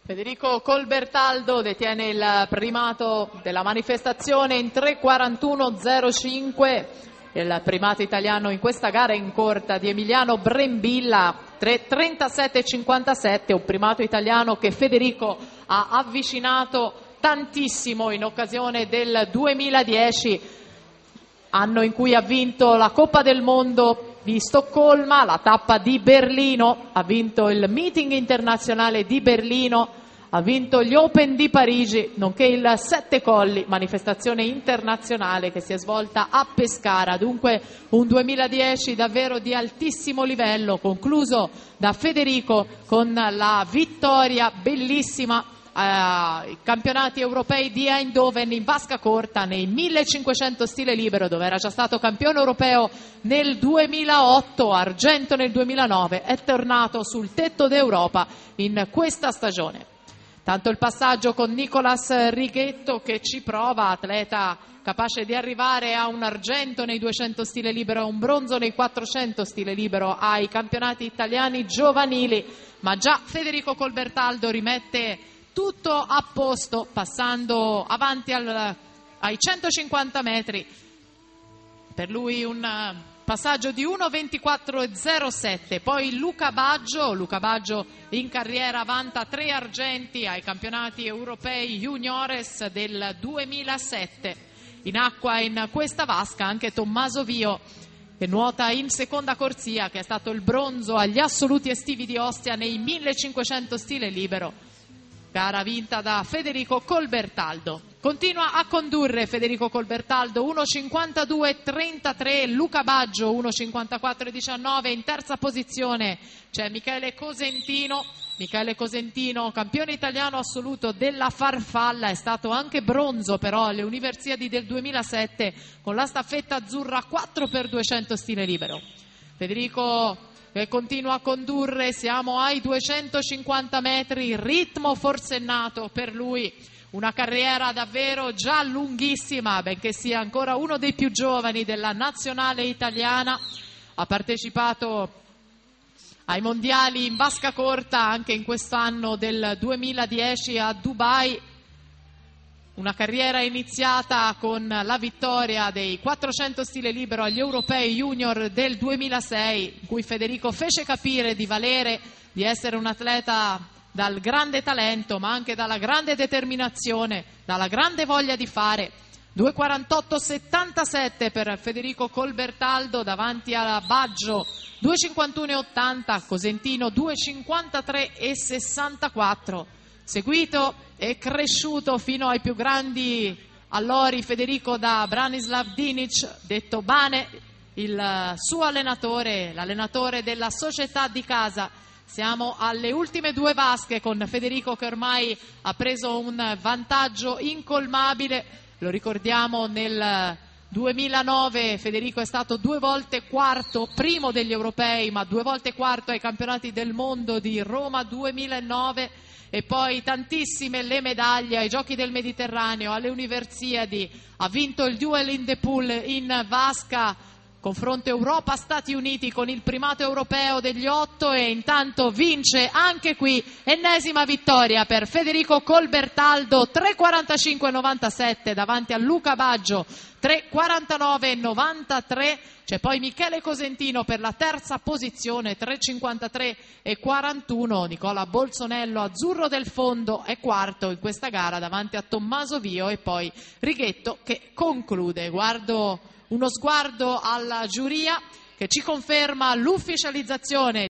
Federico Colbertaldo detiene il primato della manifestazione in 3:41.05. Il primato italiano in questa gara in corta di Emiliano Brembilla 3:37.57, un primato italiano che Federico ha avvicinato tantissimo in occasione del 2010, anno in cui ha vinto la Coppa del Mondo di Stoccolma, la tappa di Berlino, ha vinto il meeting internazionale di Berlino, ha vinto gli Open di Parigi, nonché il Sette Colli, manifestazione internazionale che si è svolta a Pescara. Dunque un 2010 davvero di altissimo livello, concluso da Federico con la vittoria bellissima ai campionati europei di Eindhoven in vasca corta nei 1500 stile libero, dove era già stato campione europeo nel 2008, argento nel 2009, è tornato sul tetto d'Europa in questa stagione. Tanto il passaggio con Nicolas Righetto che ci prova, atleta capace di arrivare a un argento nei 200 stile libero, a un bronzo nei 400 stile libero ai campionati italiani giovanili, ma già Federico Colbertaldo rimette tutto a posto passando avanti ai 150 metri. Per lui un passaggio di 1:24.07. Poi Luca Baggio in carriera vanta 3 argenti ai campionati europei juniores del 2007. In acqua in questa vasca anche Tommaso Vio, che nuota in seconda corsia, che è stato il bronzo agli assoluti estivi di Ostia nei 1500 stile libero. Gara vinta da Federico Colbertaldo. Continua a condurre Federico Colbertaldo, 1:52.33, Luca Baggio 1:54.19, in terza posizione c'è Michele Cosentino, campione italiano assoluto della farfalla, è stato anche bronzo però alle Universiadi del 2007 con la staffetta azzurra 4x200 stile libero. Federico che continua a condurre, siamo ai 250 metri, ritmo forsennato per lui, una carriera davvero già lunghissima, benché sia ancora uno dei più giovani della nazionale italiana, ha partecipato ai mondiali in vasca corta anche in quest'anno del 2010 a Dubai. Una carriera iniziata con la vittoria dei 400 stile libero agli europei junior del 2006, in cui Federico fece capire di valere, di essere un atleta dal grande talento, ma anche dalla grande determinazione, dalla grande voglia di fare. 2:48.77 per Federico Colbertaldo davanti a Baggio, 2:51.80, Cosentino 2:53.64. Seguito e cresciuto fino ai più grandi allori Federico da Branislav Dinic, detto Bane, il suo allenatore, l'allenatore della società di casa. Siamo alle ultime 2 vasche con Federico che ormai ha preso un vantaggio incolmabile. Lo ricordiamo, nel 2009 Federico è stato 2 volte quarto, primo degli europei, ma 2 volte quarto ai campionati del mondo di Roma 2009. E poi tantissime le medaglie ai Giochi del Mediterraneo, alle Universiadi, ha vinto il Duel in the Pool in vasca, confronto Europa-Stati Uniti con il primato europeo degli 8 e intanto vince anche qui, ennesima vittoria per Federico Colbertaldo, 3:45.97 davanti a Luca Baggio, 3:49.93, c'è poi Michele Cosentino per la terza posizione, 3:53.41, Nicola Bolsonello azzurro del fondo è quarto in questa gara davanti a Tommaso Vio e poi Righetto che conclude. Uno sguardo alla giuria che ci conferma l'ufficializzazione